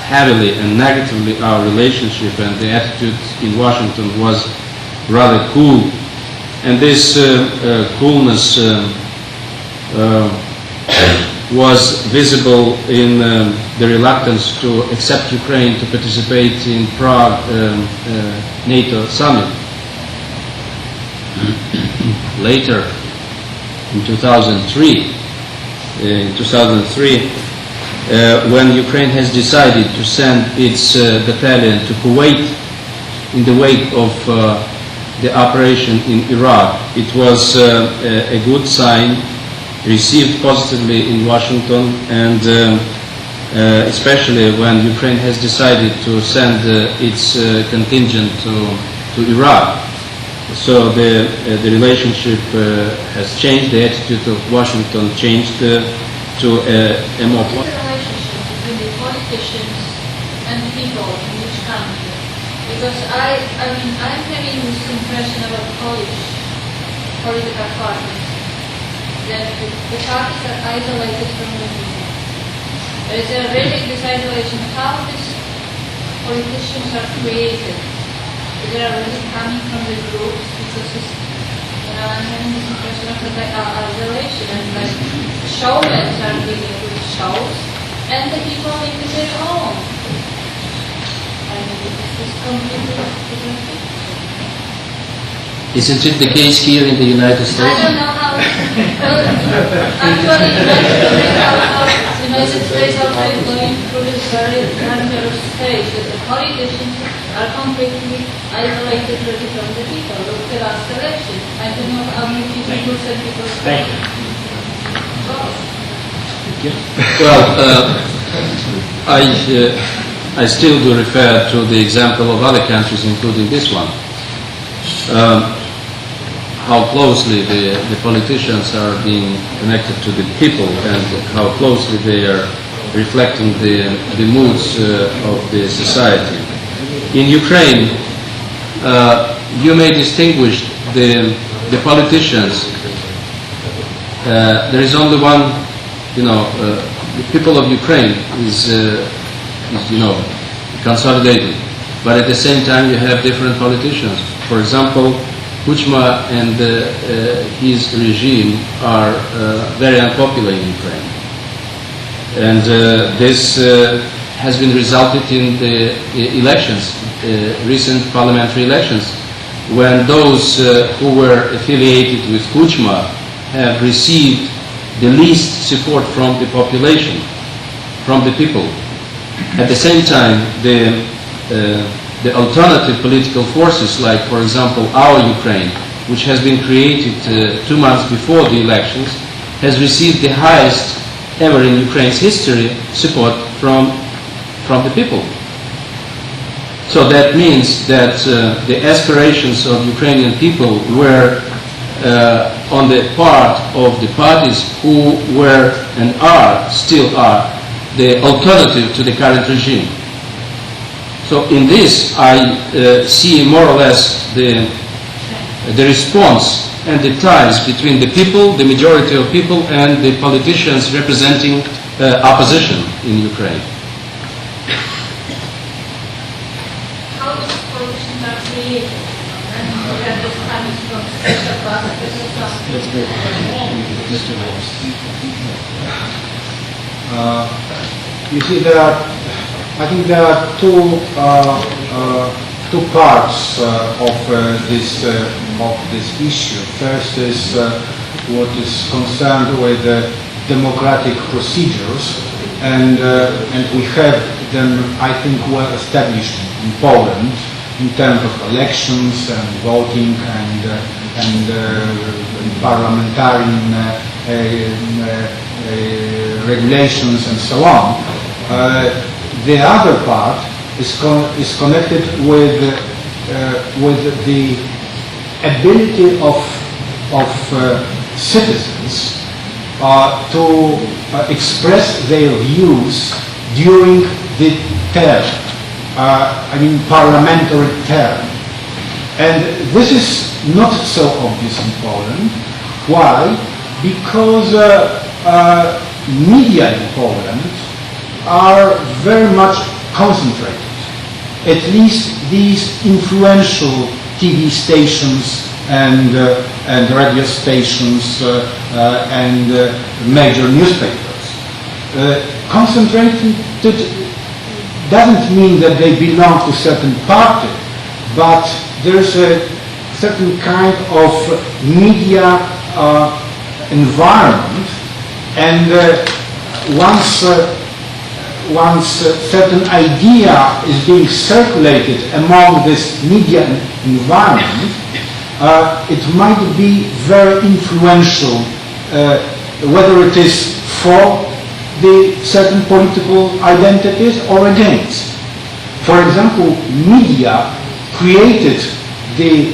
heavily and negatively our relationship, and the attitude in Washington was rather cool. And this coolness was visible in the reluctance to accept Ukraine to participate in Prague NATO summit. Later, in 2003, when Ukraine has decided to send its battalion to Kuwait in the wake of the operation in Iraq, it was a good sign, received positively in Washington, and especially when Ukraine has decided to send its contingent to Iraq. So the relationship has changed, the attitude of Washington changed to a more... What is the relationship between the politicians and the people in each country? Because I'm having this impression about Polish political parties, that the parties are isolated from the people. There is a really this isolation. How these politicians are created? They are really coming from the groups, because I'm having this impression of like isolation, and like showmen are giving good shows, and the people make their own. I mean, it's this completely different thing. Isn't it the case here in the United States? I don't know how. Actually, the United States are going through this very dangerous stage that the politicians are completely isolated really from the people. Look at the last election. I don't know how many people said people. Thank you. Well, I still do refer to the example of other countries, including this one. How closely the politicians are being connected to the people, and how closely they are reflecting the moods of the society. In Ukraine, you may distinguish the politicians. There is only one, the people of Ukraine is consolidated, but at the same time you have different politicians. For example, Kuchma and his regime are very unpopular in Ukraine, and this has been resulted in the elections, recent parliamentary elections, when those who were affiliated with Kuchma have received the least support from the population, from the people. At the same time, the alternative political forces, like, for example, Our Ukraine, which has been created 2 months before the elections, has received the highest ever in Ukraine's history support from the people. So that means that the aspirations of Ukrainian people were on the part of the parties who were and still are, the alternative to the current regime. So in this, I see more or less the response and the ties between the people, the majority of people, and the politicians representing opposition in Ukraine. How these politicians are created? And we are just coming from special classes. Let's go. Mr. Wolf. You see, I think there are two parts of this issue. First is what is concerned with democratic procedures, and we have them, I think, well established in Poland in terms of elections and voting and parliamentarian regulations and so on. The other part is connected with the ability of citizens to express their views during the term, parliamentary term. And this is not so obvious in Poland. Why? Because media in Poland are very much concentrated. At least these influential TV stations and radio stations and major newspapers. Concentrated doesn't mean that they belong to certain party, but there's a certain kind of media environment, and once certain idea is being circulated among this media environment, it might be very influential, whether it is for the certain political identities or against. For example, media created the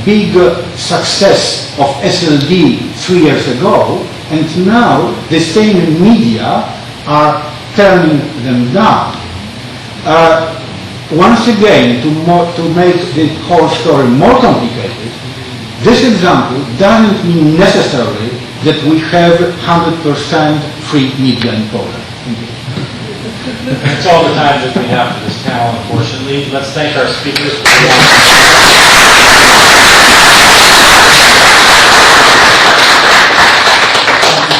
big success of SLD 3 years ago, and now the same media are turning them down. Once again, to make the whole story more complicated, this example doesn't mean necessarily that we have 100% free media in Poland. That's all the time that we have for this panel, unfortunately. Let's thank our speakers.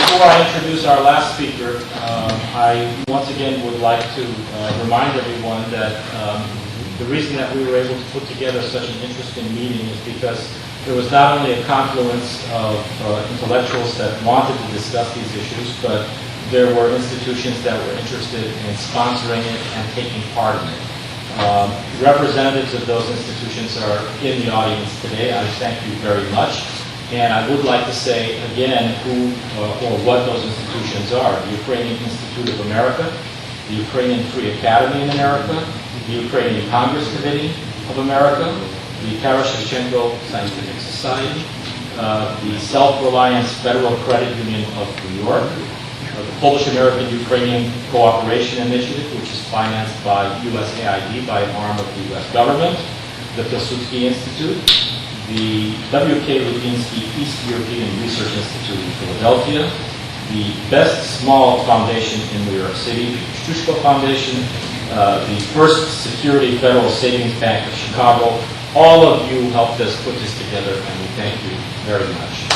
Before I introduce our last speaker, I once again would like to remind everyone that the reason that we were able to put together such an interesting meeting is because there was not only a confluence of intellectuals that wanted to discuss these issues, but there were institutions that were interested in sponsoring it and taking part in it. Representatives of those institutions are in the audience today. I thank you very much. And I would like to say again who or what those institutions are. The Ukrainian Institute of America, the Ukrainian Free Academy in America, the Ukrainian Congress Committee of America, the Taras-Shevchenko Scientific Society, the Self-Reliance Federal Credit Union of New York, the Polish-American-Ukrainian Cooperation Initiative, which is financed by USAID, by an arm of the U.S. government, the Pilsudski Institute, the W.K. Lubinski East European Research Institute in Philadelphia, the Best Small Foundation in New York City, the Shtushko Foundation, the First Security Federal Savings Bank of Chicago. All of you helped us put this together, and we thank you very much.